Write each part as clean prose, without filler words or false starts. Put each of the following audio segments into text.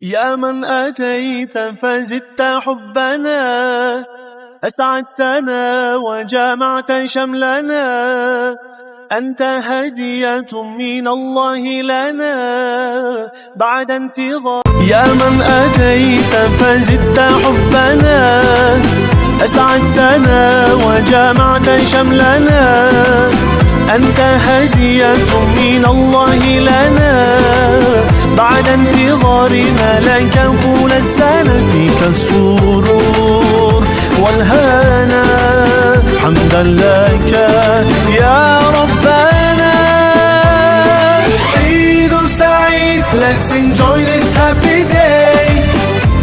يا من أتيت فزدت حبنا أسعدتنا وجمعت شملنا أنت هدية من الله لنا بعد انتظار يا من أتيت فزدت حبنا أسعدتنا وجمعت شملنا أنت هدية من الله لنا بعد انتظارنا لك طول السنة فيك السرور والهنا حمدا لك يا ربنا عيد سعيد let's enjoy this happy day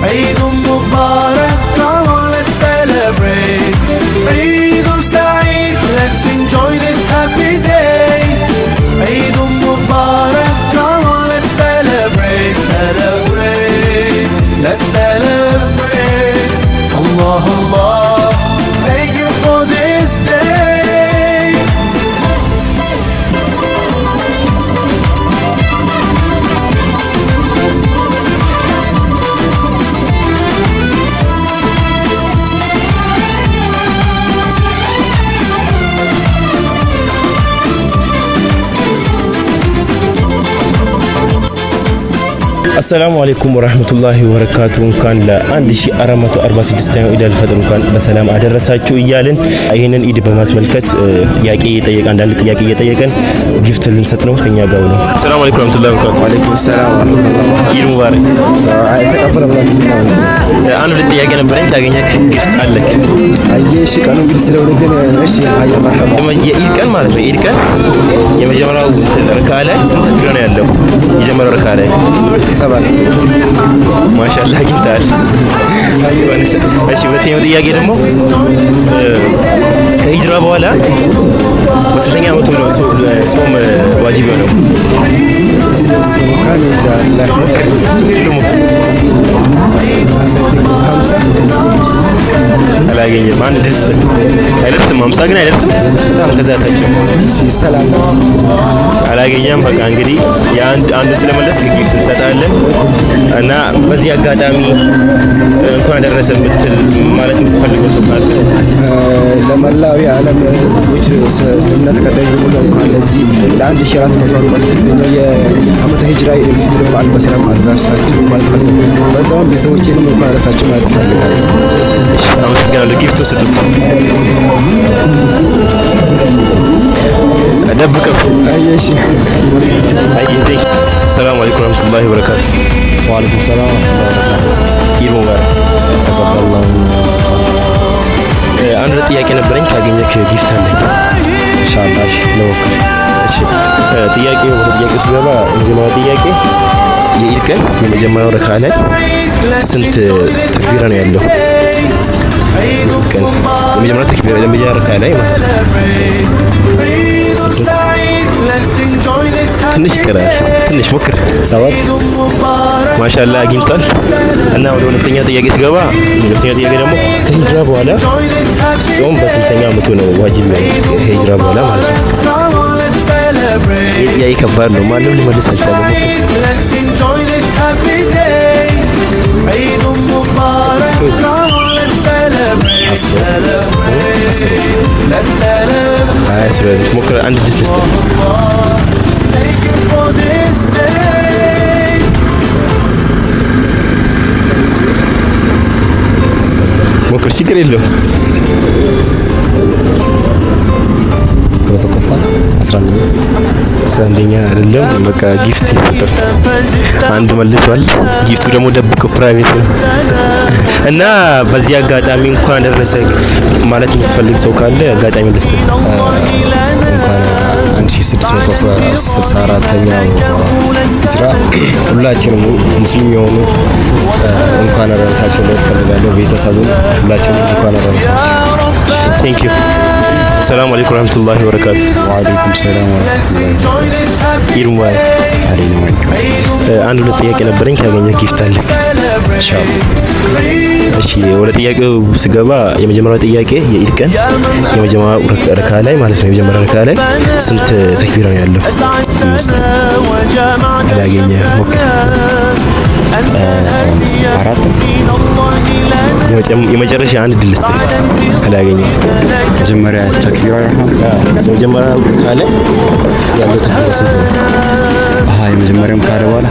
عيد مبارك come on let's celebrate عيد سعيد let's enjoy this happy day عيد مبارك come on let's celebrate celebrate let's celebrate Allah Allah thank you for this day السلام عليكم ورحمة الله وبركاته كان ለ1446 ኢድ አልፈጥር እንኳን በሰላም አደረሳችሁ እያልን ይሄንን ኢድ በማስመልከት ጥያቄ እየጠየቀን አንዳንድ ጥያቄ እየጠየቀን ጊፍት ልንሰጥ ነው ከኛ ጋር ነው። ሰላም አለይኩም ወራህመቱላሂ ወበረካቱ። ወአለይኩም ሰላም ወራህመቱላሂ ኢድ ሙባረክ። አንድ ጥያቄ ነበረኝ ታገኘክ ጊፍት አለክ። አየሽ ቀኑ እንግዲህ ስለሆነ ግን እሺ አያ ማርሐባ የኢድ ቀን ማለት ነው። ኢድ ቀን የመጀመሪያው ረካ ላይ ስንት ቢሮ ነው ያለው? የመጀመሪያው ረካ ላይ ማሻአላህ ጊንታል እሺ ሁለተኛው ጥያቄ ደግሞ ከሂጅራ በኋላ በስንተኛ ዓመቱ ነው ጾም ዋጅብ ነው? አላገኘም። አንድ ድስት አይደርስም 50 ግን አይደርስም። በጣም ከዛታቸው እሺ 30 አላገኘም። በቃ እንግዲህ አንዱ ስለመለስ ጊፍት እንሰጣለን እና በዚህ አጋጣሚ እንኳን አደረሰ ምትል ማለት የምትፈልገው ሰው ካለ ለመላው የዓለም ህዝቦች እስልምና ተከታይ ሁሉ እንኳን ለዚህ ለ1446ኛው የዓመተ ሂጅራ ኢድ ፊጥር በዓል በሰላም አደረሳችሁ ማለት ፈልጋለሁ። በዛውም ቤተሰቦቼንም እንኳን አደረሳችሁ ማለት ፈልጋለሁ። እሺ አመሰግናለሁ። ጊፍት ስጡት ደብቀው እሺ አይዴ ሰላም አለይኩም ወራህመቱላሂ ወበረካቱ። ወአለይኩም ሰላም ወራህመቱላሂ ኢድ ሙባረክ ተቀበላሁ። አንድ ጥያቄ ነበረኝ ካገኘክ ጊፍት አለኝ ኢንሻአላህ። እሺ ጥያቄው ሲገባ የመጀመሪያው ጥያቄ የኢድ ቀን የመጀመሪያው ረካ ላይ ስንት ተክቢራ ነው ያለው? ቀን የመጀመሪያው ተክቢራ የመጀመሪያው ረካ ላይ ማለት ነው ትንሽ ይቀራል። ትንሽ ሞክር። 7 ማሻአላህ አግኝቷል። እና ወደ ሁለተኛው ጥያቄ ሲገባ ሁለተኛው ጥያቄ ደግሞ ከሂጅራ በኋላ ጾም በስንተኛ ዓመቱ ነው ዋጅብ ነው? ከሂጅራ በኋላ ማለት ነው። ይሄ ከባድ ነው። ማንም ሊመልስ አልቻለም። ሞክር። አንድ ድስት ልስጥ። ሞክር፣ ችግር የለውም። ከተቆፋ 11ኛ አይደለም። በቃ ጊፍት ይሰጣል። አንድ መልሷል። ጊፍቱ ደግሞ ደብቀው ፕራይቬት ነው እና በዚህ አጋጣሚ እንኳን ደረሰ ማለት የምትፈልግ ሰው ካለ አጋጣሚ ልስጥ። እንኳን 1664ኛው ሂጅራ ሁላችንም ሙስሊም የሆኑት እንኳን አደረሳችሁ ለፈልጋለሁ። ቤተሰቡን ሁላችንም እንኳን አደረሳችሁ። ቴንክ ዩ። ሰላም አለይኩም ወራህመቱላሂ ወበረካቱ። ወአለይኩም ሰላም ወራህመቱላሂ ኢድ ሙባረክ። አንድ ሁለት ጥያቄ ነበረኝ ካገኘህ ጊፍት አለ ኢንሻአላህ። እሺ ወደ ጥያቄው ስገባ የመጀመሪያው ጥያቄ የኢድ ቀን የመጀመሪያው ረካ ላይ ማለት ነው የመጀመሪያው ረካ ላይ ስንት ተክቢራ ነው ያለው? 5 አላገኘህ ሞክር። 4 የመጨረሻ አንድ ድል ስጥ ካላገኘህ መጀመሪያ ተክቢራ መጀመሪያ ካለ ያለው ተክቢራ ስንት ነው? የመጀመሪያውም ካለ በኋላ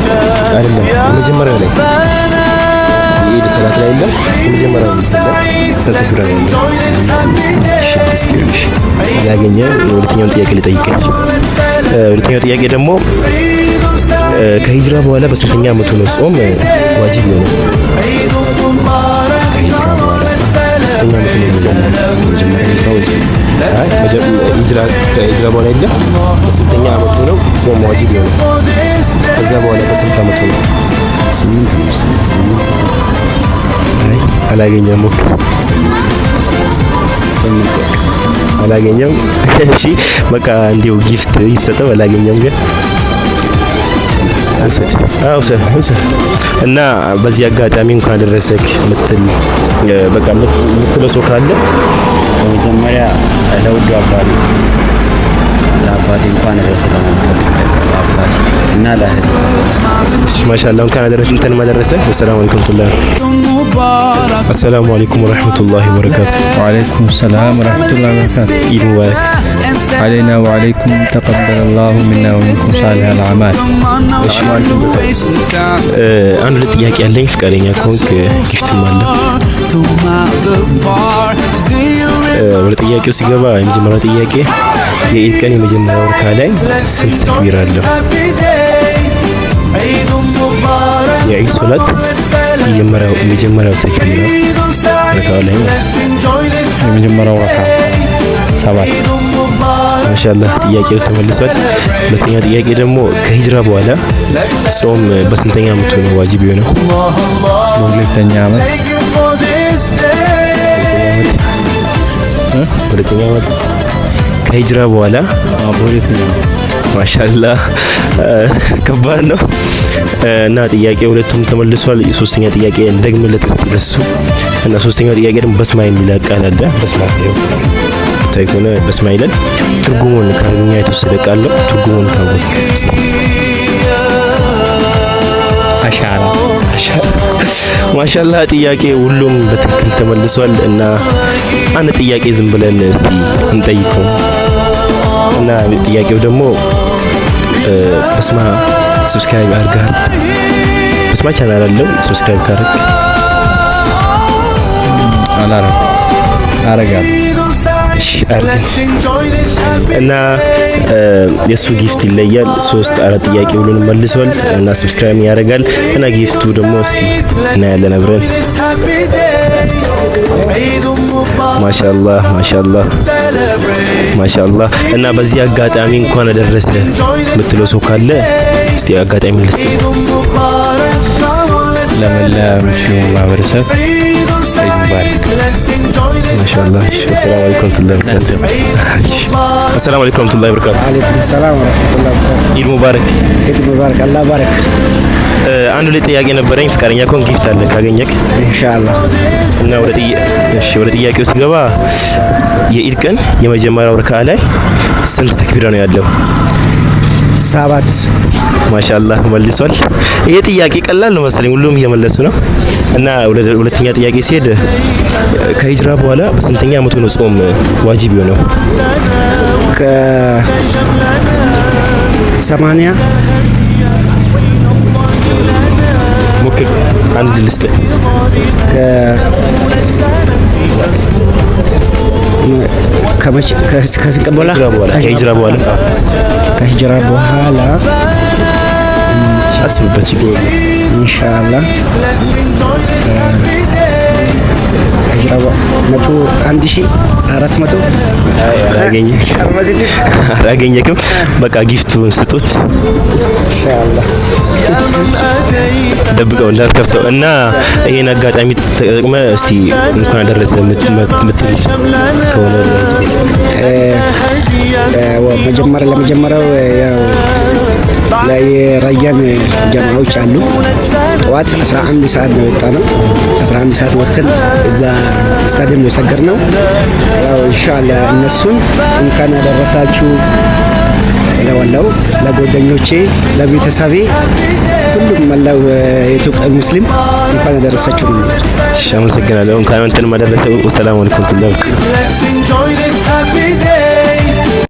አይደለም የመጀመሪያው ላይ የኢድ ሰላት ላይ አይደለም የመጀመሪያው ስንት ተክቢራ ነው? 6 ያገኘ የሁለተኛውን ጥያቄ ልጠይቅህ። ሁለተኛው ጥያቄ ደግሞ ከሂጅራ በኋላ በስንተኛ ዓመቱ ነው ጾም ዋጅብ ነው? ከሂጅራ በኋላ በስንተኛ ዓመቱ ነው መጀመሪያ ሂጅራ ወይስ ሂጅራ በኋላ አይደለም በስንተኛ ዓመቱ ነው ጾም ዋጅብ ነው? ከዛ በኋላ በስንት ዓመቱ ነው? 8 አላገኘም። አላገኘም። እሺ በቃ እንዲሁ ጊፍት ይሰጠው። አላገኘም ግን ውሰድ እና በዚህ አጋጣሚ እንኳን ደረሰክ ምትል በቃ ምትለሶ ካለ በመጀመሪያ ለውዱ አባቴ ለአባቴ እንኳን ደረሰ ለአባቴ እና ለእህቴ ማሻአላህ እንኳን ደረሰ እንትን ማደረሰ። ሰላም አለይኩም السلام عليكم ورحمة الله وبركاته. وعليكم السلام ورحمة الله وبركاته. عيد مبارك علينا وعليكم تقبل الله منا ومنكم صالح الأعمال. አንድ ሁለት ጥያቄ ያለኝ ፍቃደኛ ከሆንክ ጊፍት አለ። ወደ ጥያቄው ሲገባ የመጀመሪያው ጥያቄ የኢድ ቀን የመጀመሪያው ረካ ላይ ስንት ተክቢር አለው? የኢድ ሶላት የመጀመሪያው ተክቢር ረካው ላይ የመጀመሪያው ረካ 7 ማሻአላህ ጥያቄው ተመልሷል። ሁለተኛ ጥያቄ ደግሞ ከሂጅራ በኋላ ጾም በስንተኛ ዓመቱ ነው ዋጅብ የሆነው? በሁለተኛ ዓመት ሁለተኛ ዓመት ከሂጅራ በኋላ በሁለተኛ ማሻአላህ ከባድ ነው እና ጥያቄ ሁለቱም ተመልሷል። ሶስተኛ ጥያቄ እንደግምለት እስቲ ለሱ እና ሶስተኛው ጥያቄ ደግሞ በስማ የሚል ቃል አለ። በስማ ታይኮነ በስማ ይላል። ትርጉሙን ከአረብኛ የተወሰደ ቃል ነው። ትርጉሙን ታውቁ አሻራ ማሻአላህ ጥያቄ ሁሉም በትክክል ተመልሷል እና አንድ ጥያቄ ዝም ብለን እስቲ እንጠይቀው እና ጥያቄው ደግሞ በስማ ሰብስክራይብ አድርጋል። በስማ ቻናል አለው ሰብስክራይብ ካረክ አረጋል እና የሱ ጊፍት ይለያል። 3-4 ጥያቄ ሁሉንም መልሷል እና ሰብስክራይብ ያደርጋል እና ጊፍቱ ደግሞ እስቲ እናያለን አብረን። ማሻአላህ እና በዚህ አጋጣሚ እንኳን አደረሰ የምትለው ሰው ካለ እስቲ አጋጣሚ ልስጥ። ለመላ ሙስሊሙ ማህበረሰብ ኢድ ሙባረክ። ማሻአላህ። ሰላም አለይኩም ወራህመቱላሂ ወበረካቱ። ሰላም አለይኩም ወራህመቱላሂ ወበረካቱ። አለይኩም ሰላም ወራህመቱላሂ ወበረካቱ። ኢድ ሙባረክ። ኢድ ሙባረክ። አላህ ባረክ። አንድ ሁለት ጥያቄ ነበረኝ። ፍቃደኛ ከሆንክ ጊፍት አለ ካገኘክ ኢንሻአላህ። እና ወደ ጥያቄው ሲገባ የኢድ ቀን የመጀመሪያው ረካ ላይ ስንት ተክቢራ ነው ያለው? 7 ማሻአላህ መልሷል። ይሄ ጥያቄ ቀላል ነው መሰለኝ፣ ሁሉም እየመለሱ ነው። እና ሁለተኛ ጥያቄ ሲሄድ ከሂጅራ በኋላ በስንተኛ ዓመቱ ነው ጾም ዋጅብ የሆነው? ከ80 ሞክር። አንድ ልስጥ። ከሂጅራ በኋላ አስብበት ኢንሻአላህ ሂጅራ 1400 አላገኘክም። በቃ ጊፍቱን ስጡት ኢንሻአላህ። ደብቀው እንዳትከፍተው እና ይሄን አጋጣሚ ተጠቅመ እስቲ እንኳን አደረሰ ምትል ከሆነ ለመጀመሪያው ያው የራያን ጀማዓዎች አሉ። ጠዋት 11 ሰዓት ነው የወጣ ነው። 11 ሰዓት ወጥተን እዛ ስታዲየም ነው የሰገርነው። ያው ኢንሻአላህ እነሱን እንኳን አደረሳችሁ እለዋለሁ። ለጓደኞቼ፣ ለቤተሰቤ ሁሉ መላው የኢትዮጵያ ሙስሊም እንኳን አደረሳችሁ። እሺ አመሰግናለሁ። እንኳን አንተን ማደረሰው። ሰላም አለይኩም። Let's enjoy